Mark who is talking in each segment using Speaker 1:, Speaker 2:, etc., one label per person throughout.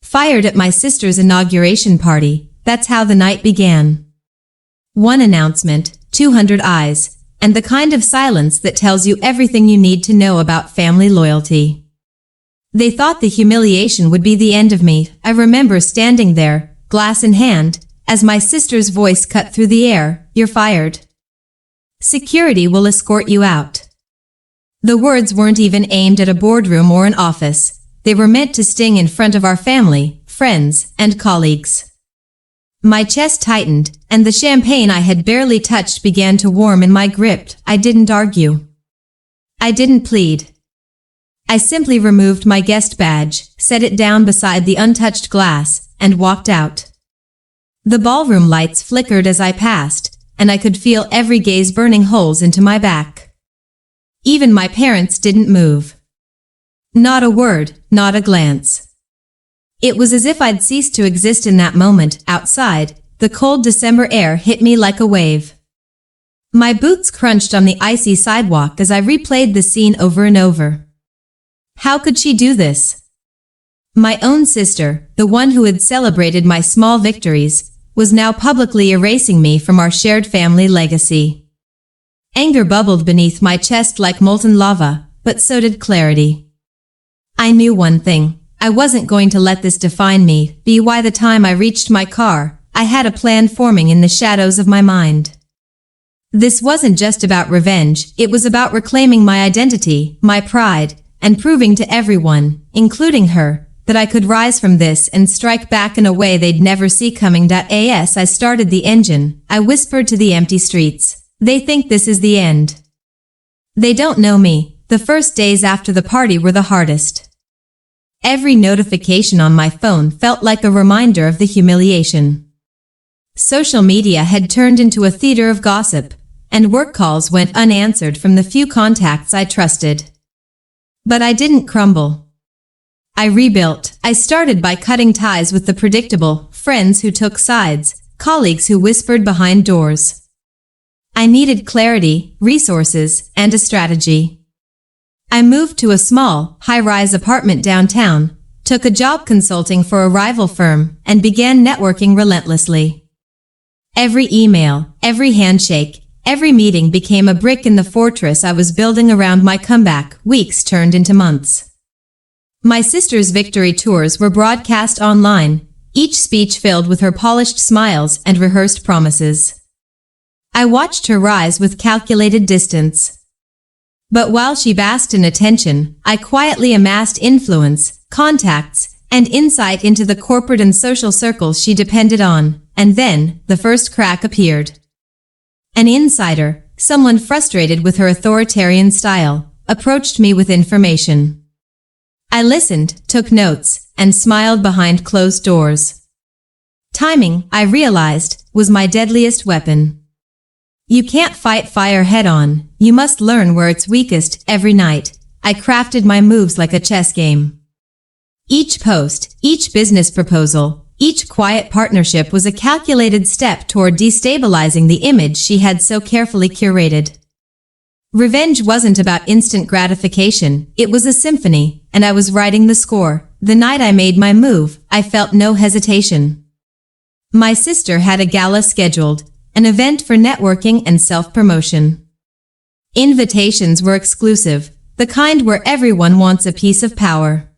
Speaker 1: fired at my sister's inauguration party. That's how the night began. One announcement, 200 eyes, and the kind of silence that tells you everything you need to know about family loyalty. They thought the humiliation would be the end of me. I remember standing there, glass in hand, as my sister's voice cut through the air, "You're fired. Security will escort you out." The words weren't even aimed at a boardroom or an office. They were meant to sting in front of our family, friends, and colleagues. My chest tightened, and the champagne I had barely touched began to warm in my grip. I didn't argue. I didn't plead. I simply removed my guest badge, set it down beside the untouched glass, and walked out. The ballroom lights flickered as I passed, and I could feel every gaze burning holes into my back. Even my parents didn't move. Not a word, not a glance. It was as if I'd ceased to exist in that moment. Outside, the cold December air hit me like a wave. My boots crunched on the icy sidewalk as I replayed the scene over and over. How could she do this? My own sister, the one who had celebrated my small victories, was now publicly erasing me from our shared family legacy. Anger bubbled beneath my chest like molten lava, but so did clarity. I knew one thing. I wasn't going to let this define me. By the time I reached my car, I had a plan forming in the shadows of my mind. This wasn't just about revenge, it was about reclaiming my identity, my pride, and proving to everyone, including her, that I could rise from this and strike back in a way they'd never see coming. As I started the engine, I whispered to the empty streets, "They think this is the end. They don't know me." The first days after the party were the hardest. Every notification on my phone felt like a reminder of the humiliation. Social media had turned into a theater of gossip, and work calls went unanswered from the few contacts I trusted. But I didn't crumble. I rebuilt. I started by cutting ties with the predictable, friends who took sides, colleagues who whispered behind doors. I needed clarity, resources, and a strategy. I moved to a small, high-rise apartment downtown, took a job consulting for a rival firm, and began networking relentlessly. Every email, every handshake, every meeting became a brick in the fortress I was building around my comeback. Weeks turned into months. My sister's victory tours were broadcast online, each speech filled with her polished smiles and rehearsed promises. I watched her rise with calculated distance. But while she basked in attention, I quietly amassed influence, contacts, and insight into the corporate and social circles she depended on. And then, the first crack appeared. An insider, someone frustrated with her authoritarian style, approached me with information. I listened, took notes, and smiled behind closed doors. Timing, I realized, was my deadliest weapon. You can't fight fire head-on, you must learn where it's weakest. Every night, I crafted my moves like a chess game. Each post, each business proposal, each quiet partnership was a calculated step toward destabilizing the image she had so carefully curated. Revenge wasn't about instant gratification, it was a symphony, and I was writing the score. The night I made my move, I felt no hesitation. My sister had a gala scheduled, an event for networking and self-promotion. Invitations were exclusive, the kind where everyone wants a piece of power.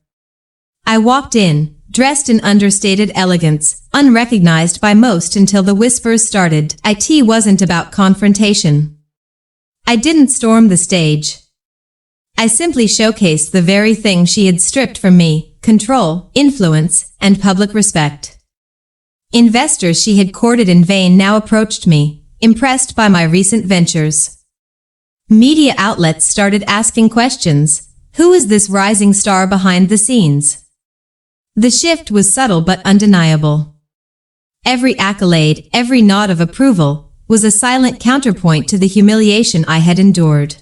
Speaker 1: I walked in, dressed in understated elegance, unrecognized by most until the whispers started. It wasn't about confrontation. I didn't storm the stage. I simply showcased the very thing she had stripped from me: control, influence, and public respect. Investors she had courted in vain now approached me, impressed by my recent ventures. Media outlets started asking questions. Who is this rising star behind the scenes? The shift was subtle but undeniable. Every accolade, every nod of approval, was a silent counterpoint to the humiliation I had endured.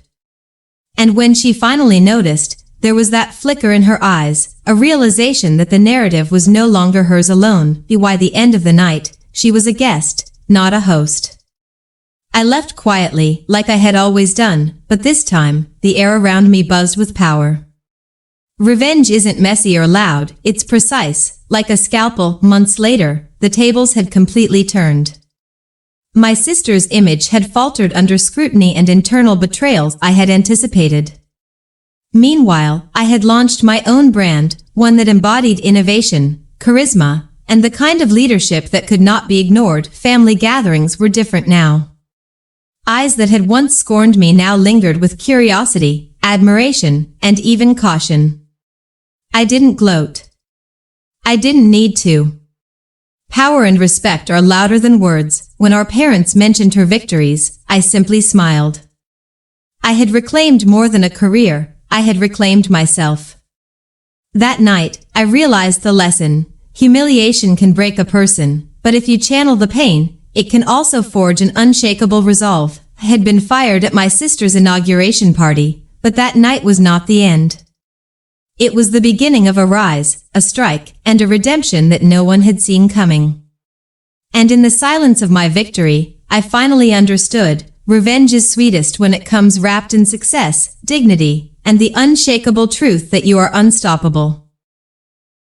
Speaker 1: And when she finally noticed, there was that flicker in her eyes, a realization that the narrative was no longer hers alone. By the end of the night, she was a guest, not a host. I left quietly, like I had always done, but this time, the air around me buzzed with power. Revenge isn't messy or loud, it's precise, like a scalpel, months later, the tables had completely turned. My sister's image had faltered under scrutiny and internal betrayals I had anticipated. Meanwhile, I had launched my own brand, one that embodied innovation, charisma, and the kind of leadership that could not be ignored. Family gatherings were different now. Eyes that had once scorned me now lingered with curiosity, admiration, and even caution. I didn't gloat. I didn't need to. Power and respect are louder than words. When our parents mentioned her victories, I simply smiled. I had reclaimed more than a career, I had reclaimed myself. That night, I realized the lesson. Humiliation can break a person, but if you channel the pain, it can also forge an unshakable resolve. I had been fired at my sister's inauguration party, but that night was not the end. It was the beginning of a rise, a strike, and a redemption that no one had seen coming. And in the silence of my victory, I finally understood, revenge is sweetest when it comes wrapped in success, dignity, and the unshakable truth that you are unstoppable.